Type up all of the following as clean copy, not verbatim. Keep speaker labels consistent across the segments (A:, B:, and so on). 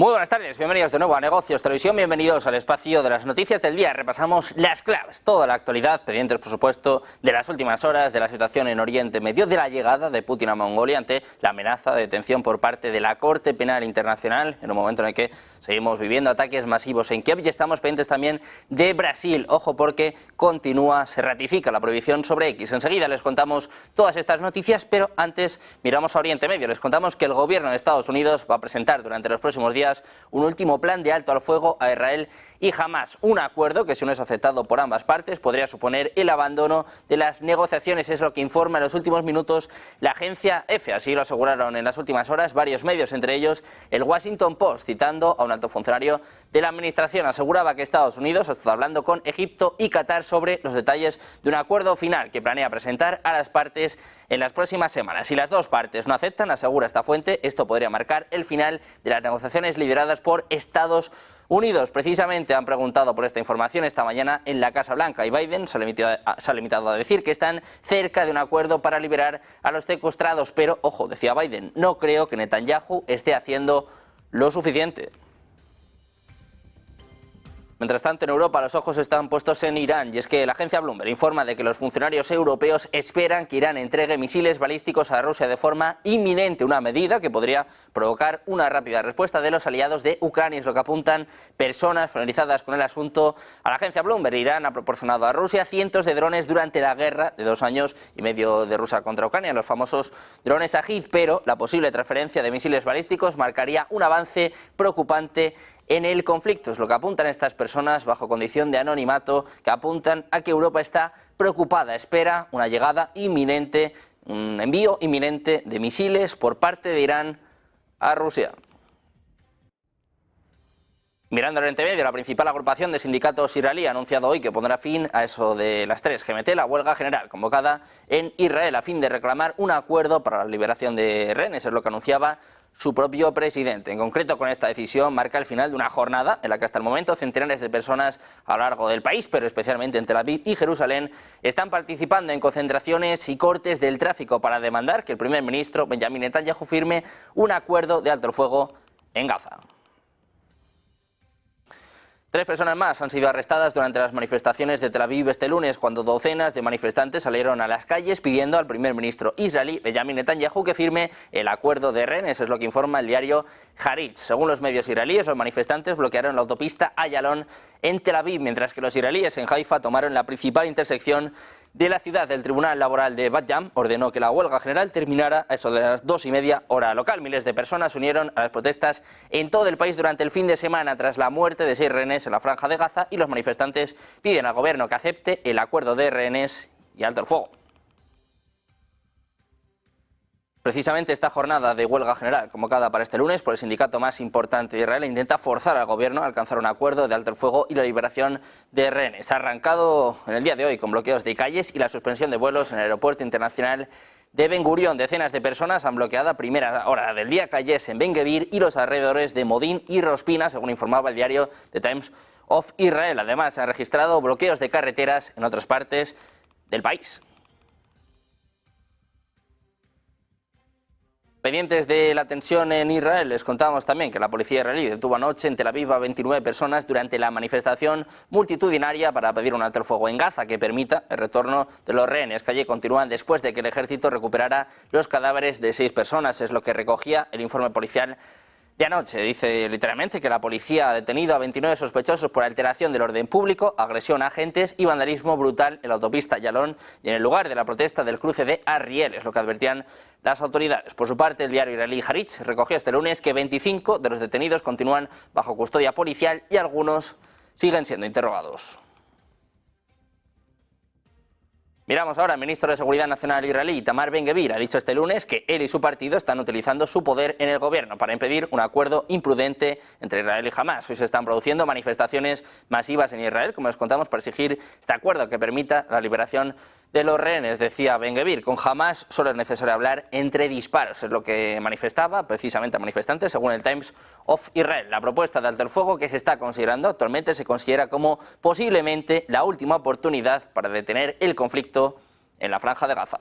A: Muy buenas tardes, bienvenidos de nuevo a Negocios Televisión, bienvenidos al espacio de las noticias del día. Repasamos las claves, toda la actualidad, pendientes por supuesto de las últimas horas, de la situación en Oriente Medio, de la llegada de Putin a Mongolia ante la amenaza de detención por parte de la Corte Penal Internacional, en un momento en el que seguimos viviendo ataques masivos en Kiev, y estamos pendientes también de Brasil. Ojo, porque se ratifica la prohibición sobre X. Enseguida les contamos todas estas noticias, pero antes miramos a Oriente Medio. Les contamos que el gobierno de Estados Unidos va a presentar durante los próximos días un último plan de alto al fuego a Israel y Hamas. Un acuerdo que, si no es aceptado por ambas partes, podría suponer el abandono de las negociaciones. Es lo que informa en los últimos minutos la agencia EFE. Así lo aseguraron en las últimas horas varios medios, entre ellos el Washington Post, citando a un alto funcionario de la administración. Aseguraba que Estados Unidos ha estado hablando con Egipto y Qatar sobre los detalles de un acuerdo final que planea presentar a las partes en las próximas semanas. Si las dos partes no aceptan, asegura esta fuente, esto podría marcar el final de las negociaciones lideradas por Estados Unidos. Precisamente han preguntado por esta información esta mañana en la Casa Blanca, y Biden se ha limitado a decir que están cerca de un acuerdo para liberar a los secuestrados. Pero, ojo, decía Biden, no creo que Netanyahu esté haciendo lo suficiente. Mientras tanto, en Europa los ojos están puestos en Irán, y es que la agencia Bloomberg informa de que los funcionarios europeos esperan que Irán entregue misiles balísticos a Rusia de forma inminente, una medida que podría provocar una rápida respuesta de los aliados de Ucrania. Es lo que apuntan personas familiarizadas con el asunto a la agencia Bloomberg. Irán ha proporcionado a Rusia cientos de drones durante la guerra de 2 años y medio de Rusia contra Ucrania, los famosos drones Ajid, pero la posible transferencia de misiles balísticos marcaría un avance preocupante en el conflicto. Es lo que apuntan estas personas bajo condición de anonimato, que apuntan a que Europa está preocupada, espera una llegada inminente, un envío inminente de misiles por parte de Irán a Rusia. Mirando al Oriente Medio, la principal agrupación de sindicatos israelí ha anunciado hoy que pondrá fin a eso de las 3 GMT, la huelga general convocada en Israel a fin de reclamar un acuerdo para la liberación de rehenes. Es lo que anunciaba su propio presidente. En concreto, con esta decisión marca el final de una jornada en la que hasta el momento centenares de personas a lo largo del país, pero especialmente en Tel Aviv y Jerusalén, están participando en concentraciones y cortes del tráfico para demandar que el primer ministro Benjamin Netanyahu firme un acuerdo de alto el fuego en Gaza. 3 personas más han sido arrestadas durante las manifestaciones de Tel Aviv este lunes, cuando docenas de manifestantes salieron a las calles pidiendo al primer ministro israelí Benjamin Netanyahu que firme el acuerdo de rehenes. Es lo que informa el diario Haaretz. Según los medios israelíes, los manifestantes bloquearon la autopista Ayalon en Tel Aviv, mientras que los israelíes en Haifa tomaron la principal intersección de la ciudad. El Tribunal Laboral de Bat Yam ordenó que la huelga general terminara a eso de las 2:30 hora local. Miles de personas se unieron a las protestas en todo el país durante el fin de semana tras la muerte de 6 rehenes en la franja de Gaza, y los manifestantes piden al gobierno que acepte el acuerdo de rehenes y alto el fuego. Precisamente esta jornada de huelga general convocada para este lunes por el sindicato más importante de Israel intenta forzar al gobierno a alcanzar un acuerdo de alto el fuego y la liberación de rehenes. Ha arrancado en el día de hoy con bloqueos de calles y la suspensión de vuelos en el aeropuerto internacional de Ben Gurión. Decenas de personas han bloqueado a primera hora del día calles en Ben Gvir y los alrededores de Modín y Rospina, según informaba el diario The Times of Israel. Además, se han registrado bloqueos de carreteras en otras partes del país. Pendientes de la tensión en Israel, les contábamos también que la policía israelí detuvo anoche en Tel Aviv a 29 personas durante la manifestación multitudinaria para pedir un alto el fuego en Gaza que permita el retorno de los rehenes, que allí continúan después de que el ejército recuperara los cadáveres de 6 personas. Es lo que recogía el informe policial de anoche. Dice literalmente que la policía ha detenido a 29 sospechosos por alteración del orden público, agresión a agentes y vandalismo brutal en la autopista Ayalon y en el lugar de la protesta del cruce de Ariel, es lo que advertían las autoridades. Por su parte, el diario israelí Haaretz recogió este lunes que 25 de los detenidos continúan bajo custodia policial y algunos siguen siendo interrogados. Miramos ahora, el ministro de Seguridad Nacional israelí, Itamar Ben-Gvir, ha dicho este lunes que él y su partido están utilizando su poder en el gobierno para impedir un acuerdo imprudente entre Israel y Hamas. Hoy se están produciendo manifestaciones masivas en Israel, como les contamos, para exigir este acuerdo que permita la liberación de los rehenes. Decía Ben-Gvir, con Hamas solo es necesario hablar entre disparos. Es lo que manifestaba precisamente a manifestantes, según el Times of Israel. La propuesta de alto el fuego que se está considerando actualmente se considera como posiblemente la última oportunidad para detener el conflicto en la franja de Gaza.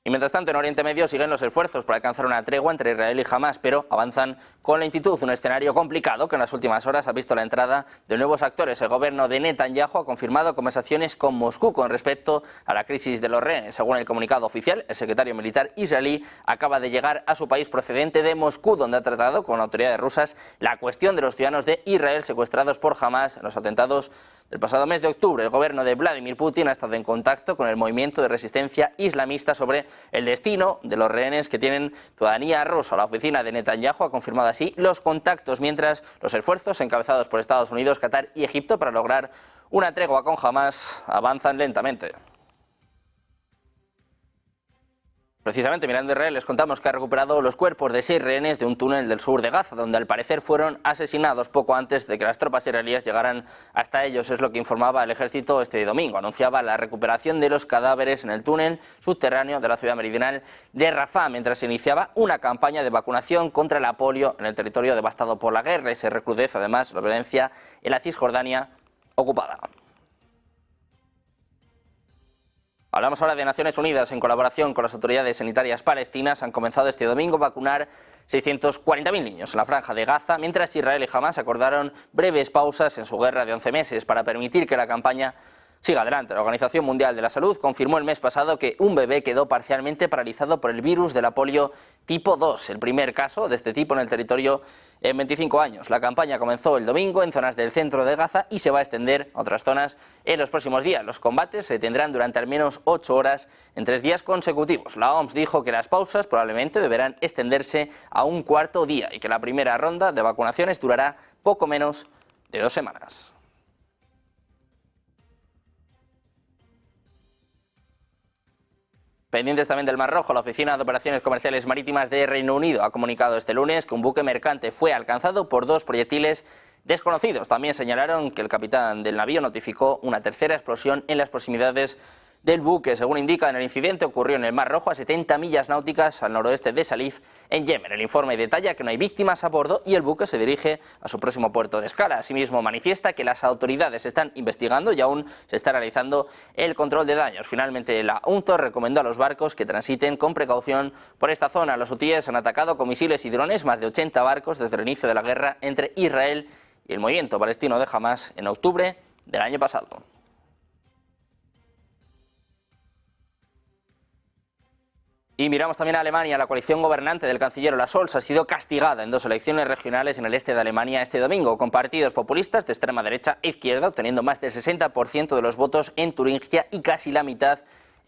A: Y mientras tanto, en Oriente Medio siguen los esfuerzos por alcanzar una tregua entre Israel y Hamás, pero avanzan con lentitud. Un escenario complicado que en las últimas horas ha visto la entrada de nuevos actores. El gobierno de Netanyahu ha confirmado conversaciones con Moscú con respecto a la crisis de los rehenes. Según el comunicado oficial, el secretario militar israelí acaba de llegar a su país procedente de Moscú, donde ha tratado con autoridades rusas la cuestión de los ciudadanos de Israel secuestrados por Hamás en los atentados del pasado mes de octubre. El gobierno de Vladimir Putin ha estado en contacto con el movimiento de resistencia islamista sobre el destino de los rehenes que tienen ciudadanía rusa. La oficina de Netanyahu ha confirmado así los contactos, mientras los esfuerzos encabezados por Estados Unidos, Qatar y Egipto para lograr una tregua con Hamás avanzan lentamente. Precisamente mirando Israel, les contamos que ha recuperado los cuerpos de 6 rehenes de un túnel del sur de Gaza, donde al parecer fueron asesinados poco antes de que las tropas israelíes llegaran hasta ellos. Es lo que informaba el ejército este domingo. Anunciaba la recuperación de los cadáveres en el túnel subterráneo de la ciudad meridional de Rafah, mientras se iniciaba una campaña de vacunación contra la polio en el territorio devastado por la guerra, y se recrudece además la violencia en la Cisjordania ocupada. Hablamos ahora de Naciones Unidas. En colaboración con las autoridades sanitarias palestinas han comenzado este domingo a vacunar 640.000 niños en la franja de Gaza, mientras Israel y Hamás acordaron breves pausas en su guerra de 11 meses para permitir que la campaña siga adelante. La Organización Mundial de la Salud confirmó el mes pasado que un bebé quedó parcialmente paralizado por el virus de la polio tipo 2, el primer caso de este tipo en el territorio en 25 años. La campaña comenzó el domingo en zonas del centro de Gaza y se va a extender a otras zonas en los próximos días. Los combates se detendrán durante al menos 8 horas en 3 días consecutivos. La OMS dijo que las pausas probablemente deberán extenderse a un cuarto día y que la primera ronda de vacunaciones durará poco menos de 2 semanas. Pendientes también del Mar Rojo, la Oficina de Operaciones Comerciales Marítimas de Reino Unido ha comunicado este lunes que un buque mercante fue alcanzado por 2 proyectiles desconocidos. También señalaron que el capitán del navío notificó una tercera explosión en las proximidades del buque. Según indican, el incidente ocurrió en el Mar Rojo a 70 millas náuticas al noroeste de Salif, en Yemen. El informe detalla que no hay víctimas a bordo y el buque se dirige a su próximo puerto de escala. Asimismo, manifiesta que las autoridades están investigando y aún se está realizando el control de daños. Finalmente, la UNTOR recomendó a los barcos que transiten con precaución por esta zona. Los hutíes han atacado con misiles y drones más de 80 barcos desde el inicio de la guerra entre Israel y el movimiento palestino de Hamás en octubre del año pasado. Y miramos también a Alemania. La coalición gobernante del canciller Olaf Scholz ha sido castigada en 2 elecciones regionales en el este de Alemania este domingo, con partidos populistas de extrema derecha e izquierda obteniendo más del 60% de los votos en Turingia y casi la mitad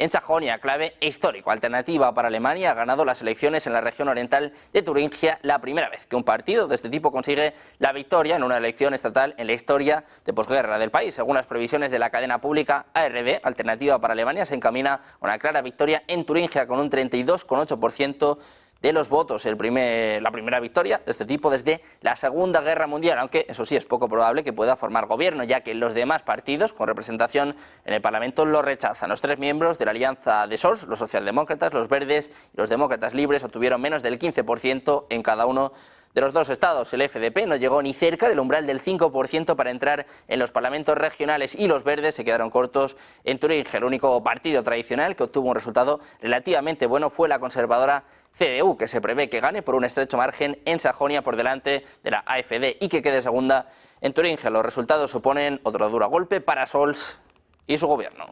A: en Sajonia, clave histórico. Alternativa para Alemania ha ganado las elecciones en la región oriental de Turingia, la primera vez que un partido de este tipo consigue la victoria en una elección estatal en la historia de posguerra del país. Según las previsiones de la cadena pública ARD, Alternativa para Alemania se encamina a una clara victoria en Turingia con un 32,8% de los votos, la primera victoria de este tipo desde la Segunda Guerra Mundial, aunque eso sí es poco probable que pueda formar gobierno, ya que los demás partidos con representación en el Parlamento lo rechazan. Los 3 miembros de la alianza de Scholz, los socialdemócratas, los verdes y los demócratas libres, obtuvieron menos del 15% en cada uno de los 2 estados. El FDP no llegó ni cerca del umbral del 5% para entrar en los parlamentos regionales y los verdes se quedaron cortos en Turingia. El único partido tradicional que obtuvo un resultado relativamente bueno fue la conservadora CDU, que se prevé que gane por un estrecho margen en Sajonia por delante de la AfD y que quede segunda en Turingia. Los resultados suponen otro duro golpe para Scholz y su gobierno.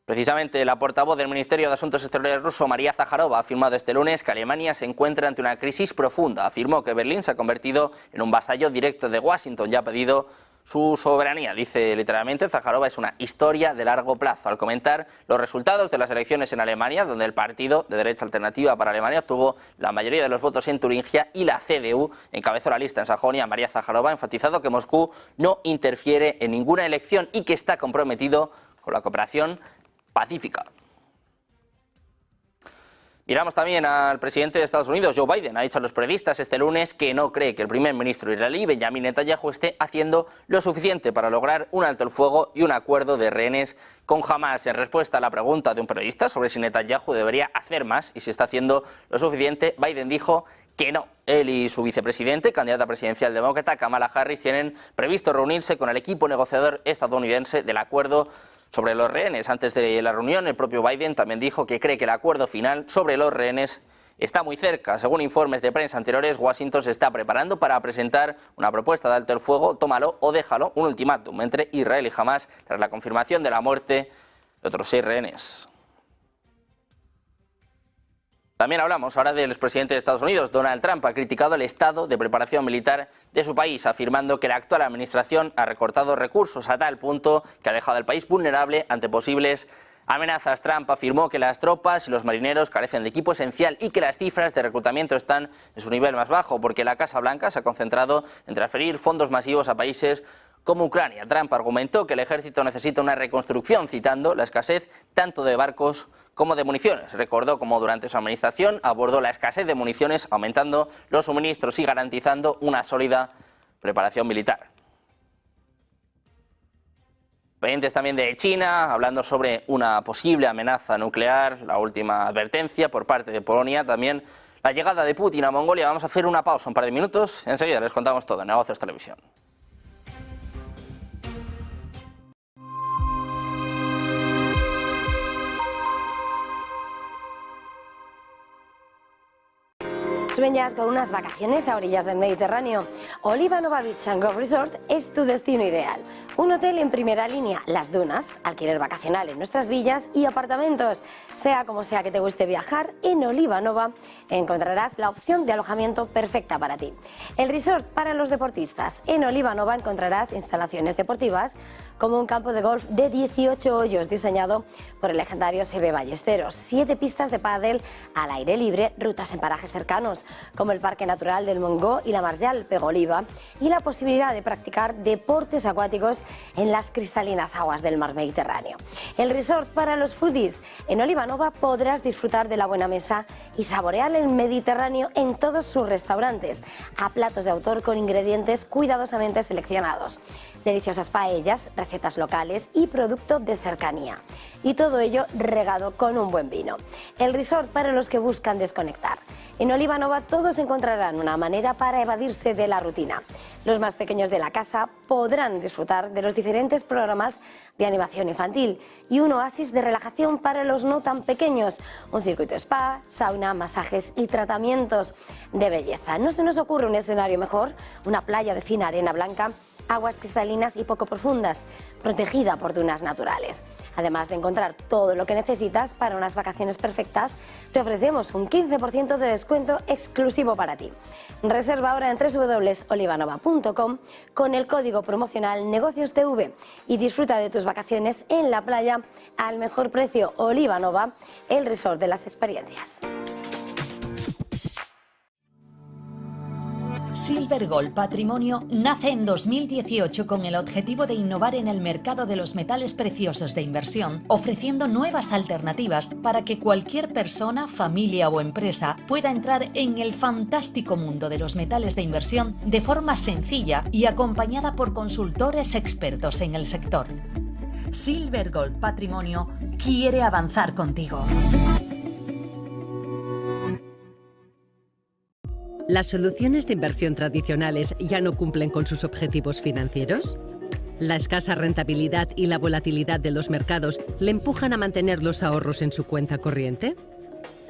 A: Precisamente la portavoz del Ministerio de Asuntos Exteriores ruso, María Zaharova, ha afirmado este lunes que Alemania se encuentra ante una crisis profunda. Afirmó que Berlín se ha convertido en un vasallo directo de Washington y ha pedido su soberanía. Dice literalmente, Zaharova es una historia de largo plazo. Al comentar los resultados de las elecciones en Alemania, donde el partido de derecha Alternativa para Alemania obtuvo la mayoría de los votos en Turingia y la CDU encabezó la lista en Sajonia, María Zaharova ha enfatizado que Moscú no interfiere en ninguna elección y que está comprometido con la cooperación pacífica. Miramos también al presidente de Estados Unidos, Joe Biden. Ha dicho a los periodistas este lunes que no cree que el primer ministro israelí, Benjamin Netanyahu, esté haciendo lo suficiente para lograr un alto el fuego y un acuerdo de rehenes con Hamás. En respuesta a la pregunta de un periodista sobre si Netanyahu debería hacer más y si está haciendo lo suficiente, Biden dijo que no. Él y su vicepresidente, candidata presidencial demócrata, Kamala Harris, tienen previsto reunirse con el equipo negociador estadounidense del acuerdo sobre los rehenes. Antes de la reunión, el propio Biden también dijo que cree que el acuerdo final sobre los rehenes está muy cerca. Según informes de prensa anteriores, Washington se está preparando para presentar una propuesta de alto el fuego, tómalo o déjalo, un ultimátum entre Israel y Hamás tras la confirmación de la muerte de otros 6 rehenes. También hablamos ahora del expresidente de Estados Unidos. Donald Trump ha criticado el estado de preparación militar de su país, afirmando que la actual administración ha recortado recursos a tal punto que ha dejado al país vulnerable ante posibles amenazas. Trump afirmó que las tropas y los marineros carecen de equipo esencial y que las cifras de reclutamiento están en su nivel más bajo, porque la Casa Blanca se ha concentrado en transferir fondos masivos a países como Ucrania. Trump argumentó que el ejército necesita una reconstrucción, citando la escasez tanto de barcos como de municiones. Recordó cómo durante su administración abordó la escasez de municiones, aumentando los suministros y garantizando una sólida preparación militar. Pendientes también de China, hablando sobre una posible amenaza nuclear, la última advertencia por parte de Polonia, también la llegada de Putin a Mongolia. Vamos a hacer una pausa, un par de minutos, enseguida les contamos todo en Negocios Televisión.
B: ¿Sueñas con unas vacaciones a orillas del Mediterráneo? Oliva Nova Beach & Golf Resort es tu destino ideal. Un hotel en primera línea, las dunas, alquiler vacacional en nuestras villas y apartamentos. Sea como sea que te guste viajar, en Oliva Nova encontrarás la opción de alojamiento perfecta para ti. El resort para los deportistas. En Oliva Nova encontrarás instalaciones deportivas como un campo de golf de 18 hoyos diseñado por el legendario Seve Ballesteros, 7 pistas de pádel al aire libre, rutas en parajes cercanos como el Parque Natural del Montgó y la Marjal Pegoliva, y la posibilidad de practicar deportes acuáticos en las cristalinas aguas del mar Mediterráneo. El resort para los foodies. En Oliva Nova podrás disfrutar de la buena mesa y saborear el Mediterráneo en todos sus restaurantes, a platos de autor con ingredientes cuidadosamente seleccionados, deliciosas paellas, recetas locales y producto de cercanía. Y todo ello regado con un buen vino. El resort para los que buscan desconectar. En Oliva Nova todos encontrarán una manera para evadirse de la rutina. Los más pequeños de la casa podrán disfrutar de los diferentes programas de animación infantil y un oasis de relajación para los no tan pequeños. Un circuito spa, sauna, masajes y tratamientos de belleza. No se nos ocurre un escenario mejor, una playa de fina arena blanca, aguas cristalinas y poco profundas, protegida por dunas naturales. Además de encontrar todo lo que necesitas para unas vacaciones perfectas, te ofrecemos un 15% de descuento exclusivo para ti. Reserva ahora en www.olivanova.com con el código promocional NEGOCIOSTV y disfruta de tus vacaciones en la playa al mejor precio. Oliva Nova, el resort de las experiencias.
C: Silver Gold Patrimonio nace en 2018 con el objetivo de innovar en el mercado de los metales preciosos de inversión, ofreciendo nuevas alternativas para que cualquier persona, familia o empresa pueda entrar en el fantástico mundo de los metales de inversión de forma sencilla y acompañada por consultores expertos en el sector. Silver Gold Patrimonio quiere avanzar contigo.
D: ¿Las soluciones de inversión tradicionales ya no cumplen con sus objetivos financieros? ¿La escasa rentabilidad y la volatilidad de los mercados le empujan a mantener los ahorros en su cuenta corriente?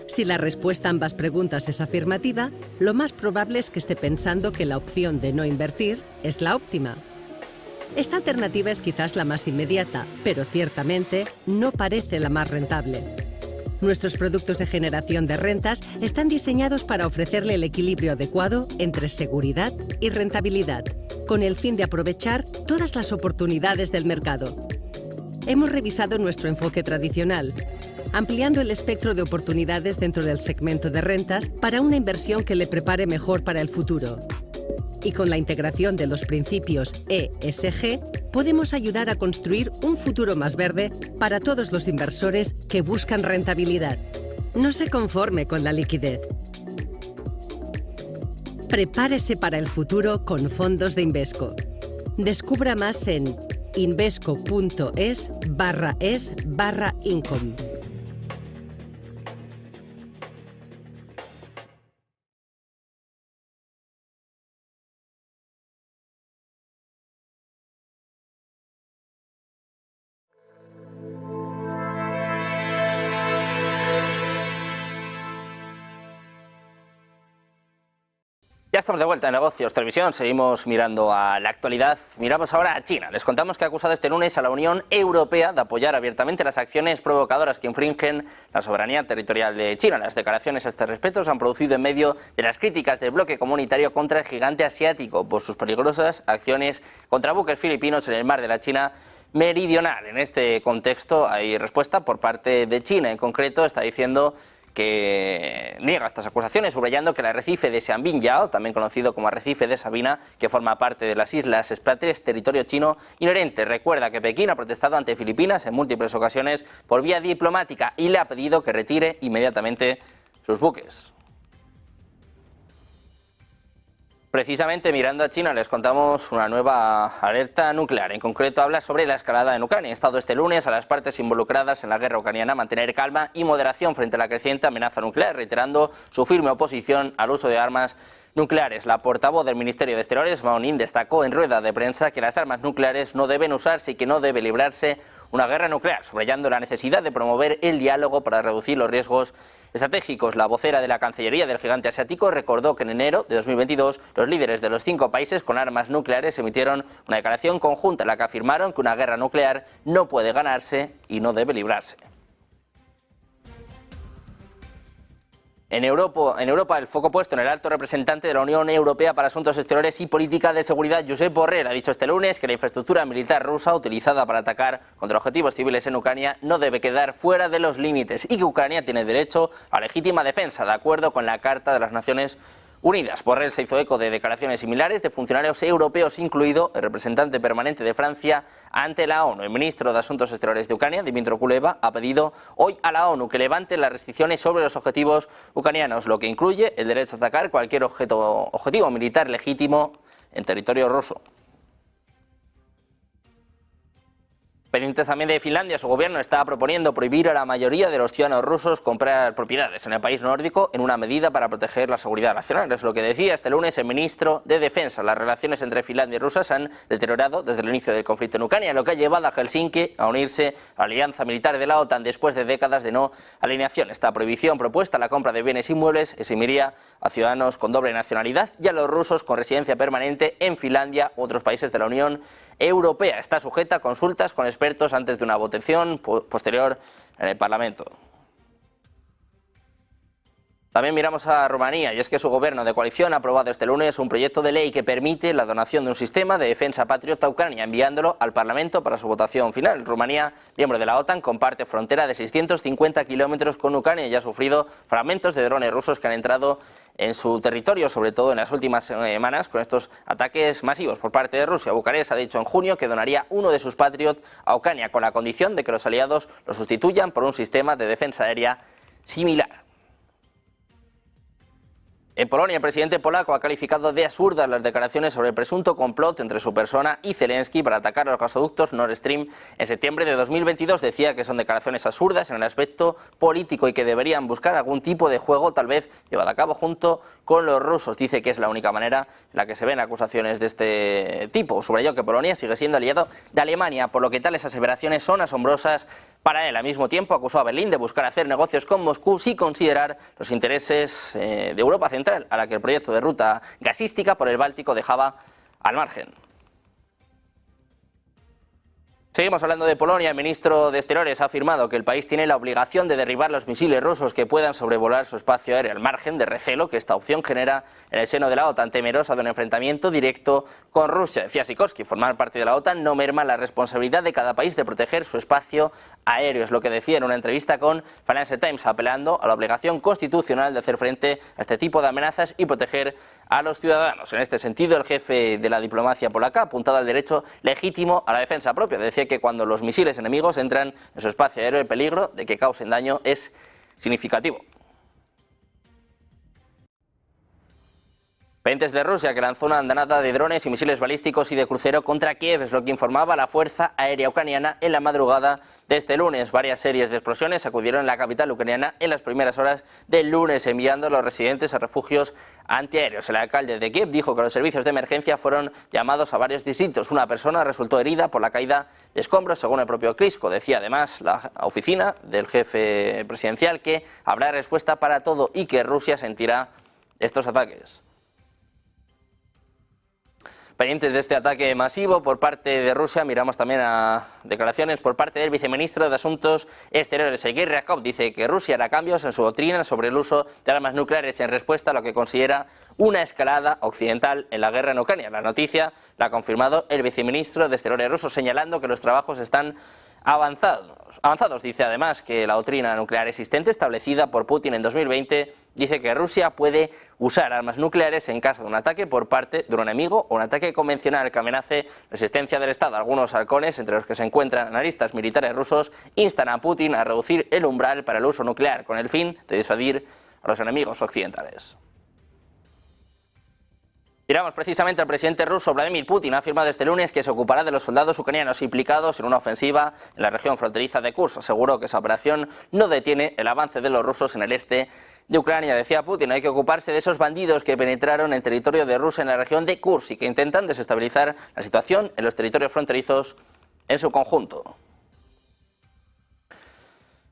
D: Si la respuesta a ambas preguntas es afirmativa, lo más probable es que esté pensando que la opción de no invertir es la óptima. Esta alternativa es quizás la más inmediata, pero ciertamente no parece la más rentable. Nuestros productos de generación de rentas están diseñados para ofrecerle el equilibrio adecuado entre seguridad y rentabilidad, con el fin de aprovechar todas las oportunidades del mercado. Hemos revisado nuestro enfoque tradicional, ampliando el espectro de oportunidades dentro del segmento de rentas para una inversión que le prepare mejor para el futuro. Y con la integración de los principios ESG, podemos ayudar a construir un futuro más verde para todos los inversores que buscan rentabilidad. No se conforme con la liquidez. Prepárese para el futuro con fondos de Invesco. Descubra más en invesco.es/income.
A: Ya estamos de vuelta en Negocios Televisión, seguimos mirando a la actualidad, miramos ahora a China. Les contamos que ha acusado este lunes a la Unión Europea de apoyar abiertamente las acciones provocadoras que infringen la soberanía territorial de China. Las declaraciones a este respecto se han producido en medio de las críticas del bloque comunitario contra el gigante asiático por sus peligrosas acciones contra buques filipinos en el mar de la China meridional. En este contexto hay respuesta por parte de China, en concreto está diciendo que niega estas acusaciones, subrayando que el arrecife de Xianbingyao, también conocido como arrecife de Sabina, que forma parte de las Islas Spratly, territorio chino inherente. Recuerda que Pekín ha protestado ante Filipinas en múltiples ocasiones por vía diplomática y le ha pedido que retire inmediatamente sus buques. Precisamente mirando a China les contamos una nueva alerta nuclear. En concreto habla sobre la escalada en Ucrania. Ha instado este lunes a las partes involucradas en la guerra ucraniana a mantener calma y moderación frente a la creciente amenaza nuclear, reiterando su firme oposición al uso de armas nucleares. La portavoz del Ministerio de Exteriores, Mao Ning, destacó en rueda de prensa que las armas nucleares no deben usarse y que no debe librarse una guerra nuclear, subrayando la necesidad de promover el diálogo para reducir los riesgos estratégicos. La vocera de la Cancillería del gigante asiático recordó que en enero de 2022 los líderes de los 5 países con armas nucleares emitieron una declaración conjunta en la que afirmaron que una guerra nuclear no puede ganarse y no debe librarse. En Europa, el foco puesto en el alto representante de la Unión Europea para Asuntos Exteriores y Política de Seguridad, Josep Borrell, ha dicho este lunes que la infraestructura militar rusa utilizada para atacar contra objetivos civiles en Ucrania no debe quedar fuera de los límites y que Ucrania tiene derecho a legítima defensa, de acuerdo con la Carta de las Naciones Unidas. Borrell se hizo eco de declaraciones similares de funcionarios europeos, incluido el representante permanente de Francia ante la ONU. El ministro de Asuntos Exteriores de Ucrania, Dmytro Kuleba, ha pedido hoy a la ONU que levante las restricciones sobre los objetivos ucranianos, lo que incluye el derecho a atacar cualquier objetivo militar legítimo en territorio ruso. Pendientes también de Finlandia, su gobierno está proponiendo prohibir a la mayoría de los ciudadanos rusos comprar propiedades en el país nórdico en una medida para proteger la seguridad nacional. Es lo que decía este lunes el ministro de Defensa. Las relaciones entre Finlandia y Rusia se han deteriorado desde el inicio del conflicto en Ucrania, lo que ha llevado a Helsinki a unirse a la alianza militar de la OTAN después de décadas de no alineación. Esta prohibición propuesta a la compra de bienes inmuebles eximiría a ciudadanos con doble nacionalidad y a los rusos con residencia permanente en Finlandia u otros países de la Unión Europea. Está sujeta a consultas con expertos antes de una votación posterior en el Parlamento. También miramos a Rumanía, y es que su gobierno de coalición ha aprobado este lunes un proyecto de ley que permite la donación de un sistema de defensa patriota a Ucrania, enviándolo al Parlamento para su votación final. Rumanía, miembro de la OTAN, comparte frontera de 650 kilómetros con Ucrania y ha sufrido fragmentos de drones rusos que han entrado en su territorio, sobre todo en las últimas semanas, con estos ataques masivos por parte de Rusia. Bucarest ha dicho en junio que donaría uno de sus Patriot a Ucrania, con la condición de que los aliados lo sustituyan por un sistema de defensa aérea similar. En Polonia, el presidente polaco ha calificado de absurdas las declaraciones sobre el presunto complot entre su persona y Zelensky para atacar los gasoductos Nord Stream en septiembre de 2022. Decía que son declaraciones absurdas en el aspecto político y que deberían buscar algún tipo de juego, tal vez llevado a cabo junto con los rusos. Dice que es la única manera en la que se ven acusaciones de este tipo. Subrayó que Polonia sigue siendo aliado de Alemania, por lo que tales aseveraciones son asombrosas para él. Al mismo tiempo, acusó a Berlín de buscar hacer negocios con Moscú sin considerar los intereses de Europa Central, a la que el proyecto de ruta gasística por el Báltico dejaba al margen. Seguimos hablando de Polonia. El ministro de Exteriores ha afirmado que el país tiene la obligación de derribar los misiles rusos que puedan sobrevolar su espacio aéreo, al margen de recelo que esta opción genera en el seno de la OTAN, temerosa de un enfrentamiento directo con Rusia. Decía Sikorski, formar parte de la OTAN no merma la responsabilidad de cada país de proteger su espacio aéreo. Es lo que decía en una entrevista con Financial Times, apelando a la obligación constitucional de hacer frente a este tipo de amenazas y proteger a los ciudadanos. En este sentido, el jefe de la diplomacia polaca ha apuntado al derecho legítimo a la defensa propia. Decía que cuando los misiles enemigos entran en su espacio aéreo, el peligro de que causen daño es significativo. Pendientes de Rusia, que lanzó una andanada de drones y misiles balísticos y de crucero contra Kiev, es lo que informaba la Fuerza Aérea Ucraniana en la madrugada de este lunes. Varias series de explosiones sacudieron en la capital ucraniana en las primeras horas del lunes, enviando a los residentes a refugios antiaéreos. El alcalde de Kiev dijo que los servicios de emergencia fueron llamados a varios distritos. Una persona resultó herida por la caída de escombros, según el propio Klitschko. Decía además la oficina del jefe presidencial que habrá respuesta para todo y que Rusia sentirá estos ataques. Pendientes de este ataque masivo por parte de Rusia, miramos también a declaraciones por parte del viceministro de Asuntos Exteriores, Sergei Ryabkov. Dice que Rusia hará cambios en su doctrina sobre el uso de armas nucleares en respuesta a lo que considera una escalada occidental en la guerra en Ucrania. La noticia la ha confirmado el viceministro de Exteriores ruso, señalando que los trabajos están avanzados. Dice además que la doctrina nuclear existente establecida por Putin en 2020 dice que Rusia puede usar armas nucleares en caso de un ataque por parte de un enemigo o un ataque convencional que amenace la existencia del Estado. Algunos halcones, entre los que se encuentran analistas militares rusos, instan a Putin a reducir el umbral para el uso nuclear con el fin de disuadir a los enemigos occidentales. Miramos precisamente al presidente ruso Vladimir Putin. Ha afirmado este lunes que se ocupará de los soldados ucranianos implicados en una ofensiva en la región fronteriza de Kursk. Aseguró que esa operación no detiene el avance de los rusos en el este de Ucrania. Decía Putin, hay que ocuparse de esos bandidos que penetraron en territorio de Rusia en la región de Kursk y que intentan desestabilizar la situación en los territorios fronterizos en su conjunto.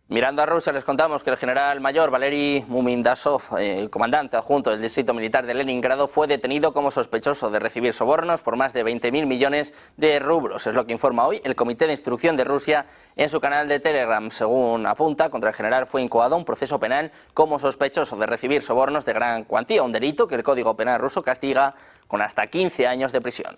A: Mirando a Rusia, les contamos que el general mayor Valery Mumindasov, comandante adjunto del distrito militar de Leningrado, fue detenido como sospechoso de recibir sobornos por más de 20.000 millones de rublos. Es lo que informa hoy el Comité de Instrucción de Rusia en su canal de Telegram. Según apunta, contra el general fue incoado un proceso penal como sospechoso de recibir sobornos de gran cuantía, un delito que el Código Penal ruso castiga con hasta 15 años de prisión.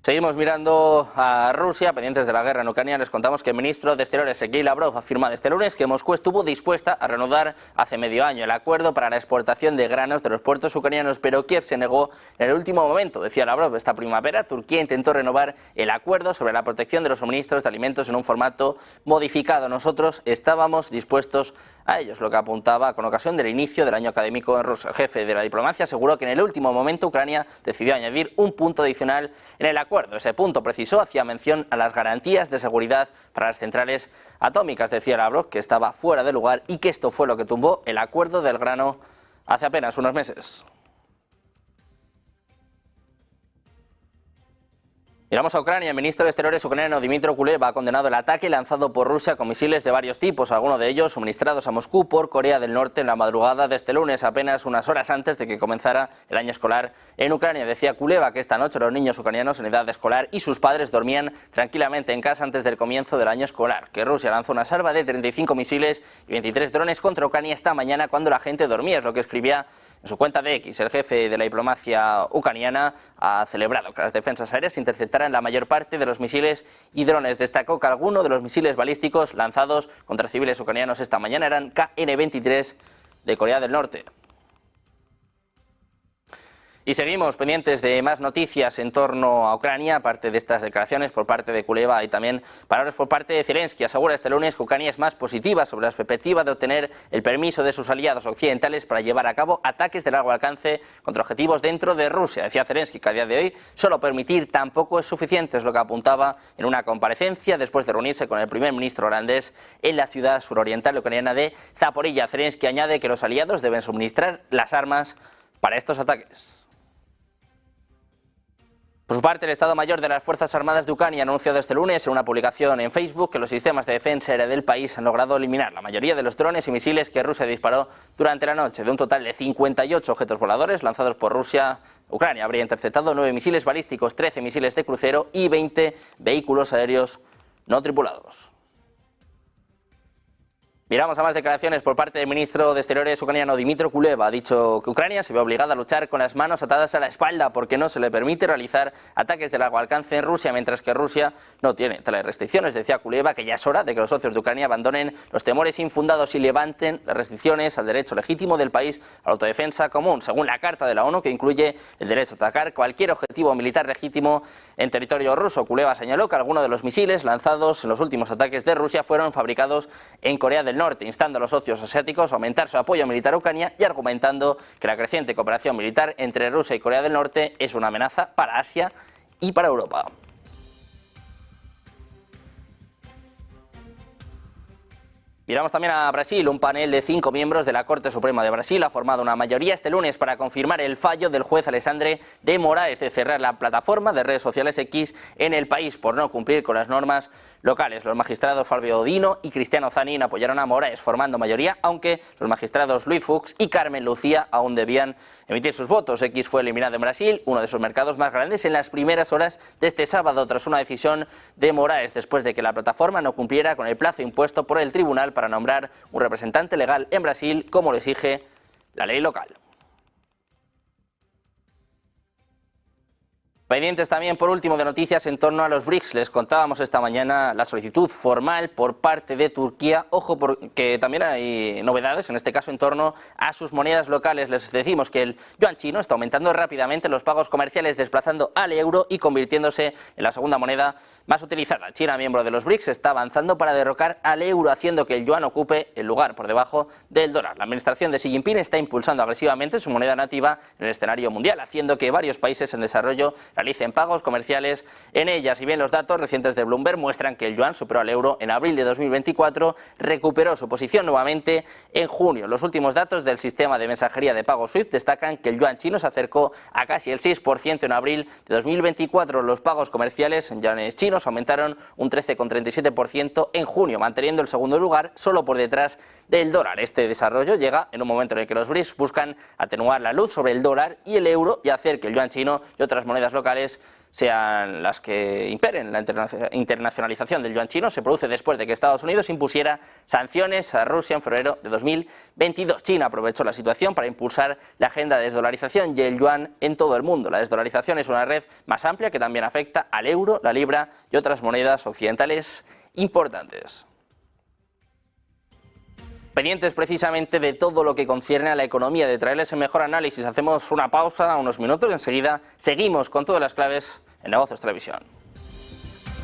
A: Seguimos mirando a Rusia, pendientes de la guerra en Ucrania. Les contamos que el ministro de Exteriores, Sergei Lavrov, ha afirmado este lunes que Moscú estuvo dispuesta a reanudar hace medio año el acuerdo para la exportación de granos de los puertos ucranianos, pero Kiev se negó en el último momento. Decía Lavrov, esta primavera Turquía intentó renovar el acuerdo sobre la protección de los suministros de alimentos en un formato modificado. Nosotros estábamos dispuestos a ellos, lo que apuntaba con ocasión del inicio del año académico en Rusia. El jefe de la diplomacia aseguró que en el último momento Ucrania decidió añadir un punto adicional en el acuerdo. Ese punto, precisó, hacía mención a las garantías de seguridad para las centrales atómicas. Decía Lavrov que estaba fuera de lugar y que esto fue lo que tumbó el acuerdo del grano hace apenas unos meses. Miramos a Ucrania. El ministro de Exteriores ucraniano Dmytro Kuleba ha condenado el ataque lanzado por Rusia con misiles de varios tipos, algunos de ellos suministrados a Moscú por Corea del Norte en la madrugada de este lunes, apenas unas horas antes de que comenzara el año escolar en Ucrania. Decía Kuleba que esta noche los niños ucranianos en edad escolar y sus padres dormían tranquilamente en casa antes del comienzo del año escolar, que Rusia lanzó una salva de 35 misiles y 23 drones contra Ucrania esta mañana cuando la gente dormía, es lo que escribía en su cuenta de X. El jefe de la diplomacia ucraniana ha celebrado que las defensas aéreas interceptaran la mayor parte de los misiles y drones. Destacó que algunos de los misiles balísticos lanzados contra civiles ucranianos esta mañana eran KN-23 de Corea del Norte. Y seguimos pendientes de más noticias en torno a Ucrania, aparte de estas declaraciones por parte de Kuleba y también palabras por parte de Zelensky. Asegura este lunes que Ucrania es más positiva sobre la perspectiva de obtener el permiso de sus aliados occidentales para llevar a cabo ataques de largo alcance contra objetivos dentro de Rusia. Decía Zelensky que a día de hoy solo permitir tampoco es suficiente, es lo que apuntaba en una comparecencia después de reunirse con el primer ministro holandés en la ciudad suroriental ucraniana de Zaporilla. Zelensky añade que los aliados deben suministrar las armas para estos ataques. Por su parte, el Estado Mayor de las Fuerzas Armadas de Ucrania ha anunciado este lunes en una publicación en Facebook que los sistemas de defensa aérea del país han logrado eliminar la mayoría de los drones y misiles que Rusia disparó durante la noche. De un total de 58 objetos voladores lanzados por Rusia, Ucrania habría interceptado 9 misiles balísticos, 13 misiles de crucero y 20 vehículos aéreos no tripulados. Miramos a más declaraciones por parte del ministro de Exteriores ucraniano Dmytro Kuleba. Ha dicho que Ucrania se ve obligada a luchar con las manos atadas a la espalda porque no se le permite realizar ataques de largo alcance en Rusia, mientras que Rusia no tiene tales restricciones. Decía Kuleba que ya es hora de que los socios de Ucrania abandonen los temores infundados y levanten las restricciones al derecho legítimo del país a la autodefensa común, según la Carta de la ONU, que incluye el derecho a atacar cualquier objetivo militar legítimo en territorio ruso. Kuleba señaló que algunos de los misiles lanzados en los últimos ataques de Rusia fueron fabricados en Corea del Norte, instando a los socios asiáticos a aumentar su apoyo militar a Ucrania y argumentando que la creciente cooperación militar entre Rusia y Corea del Norte es una amenaza para Asia y para Europa. Miramos también a Brasil. Un panel de 5 miembros de la Corte Suprema de Brasil ha formado una mayoría este lunes para confirmar el fallo del juez Alexandre de Moraes de cerrar la plataforma de redes sociales X en el país por no cumplir con las normas locales. Los magistrados Fabio Dino y Cristiano Zanin apoyaron a Moraes formando mayoría, aunque los magistrados Luis Fux y Carmen Lucía aún debían emitir sus votos. X fue eliminado en Brasil, uno de sus mercados más grandes, en las primeras horas de este sábado tras una decisión de Moraes después de que la plataforma no cumpliera con el plazo impuesto por el tribunal para nombrar un representante legal en Brasil, como lo exige la ley local. Pendientes también, por último, de noticias en torno a los BRICS. Les contábamos esta mañana la solicitud formal por parte de Turquía. Ojo, porque también hay novedades, en este caso en torno a sus monedas locales. Les decimos que el yuan chino está aumentando rápidamente los pagos comerciales, desplazando al euro y convirtiéndose en la segunda moneda más utilizada. China, miembro de los BRICS, está avanzando para derrocar al euro, haciendo que el yuan ocupe el lugar por debajo del dólar. La administración de Xi Jinping está impulsando agresivamente su moneda nativa en el escenario mundial, haciendo que varios países en desarrollo realicen pagos comerciales en ella. Si bien los datos recientes de Bloomberg muestran que el yuan superó al euro en abril de 2024, recuperó su posición nuevamente en junio. Los últimos datos del sistema de mensajería de pago SWIFT destacan que el yuan chino se acercó a casi el 6% en abril de 2024. Los pagos comerciales en yuanes chinos aumentaron un 13,37% en junio, manteniendo el segundo lugar solo por detrás del dólar. Este desarrollo llega en un momento en el que los BRICS buscan atenuar la luz sobre el dólar y el euro y hacer que el yuan chino y otras monedas locales sean las que imperen. La internacionalización del yuan chino se produce después de que Estados Unidos impusiera sanciones a Rusia en febrero de 2022. China aprovechó la situación para impulsar la agenda de desdolarización y el yuan en todo el mundo. La desdolarización es una red más amplia que también afecta al euro, la libra y otras monedas occidentales importantes. Pendientes precisamente de todo lo que concierne a la economía, de traerles el mejor análisis. Hacemos una pausa, unos minutos, y enseguida seguimos con todas las claves en Negocios Televisión.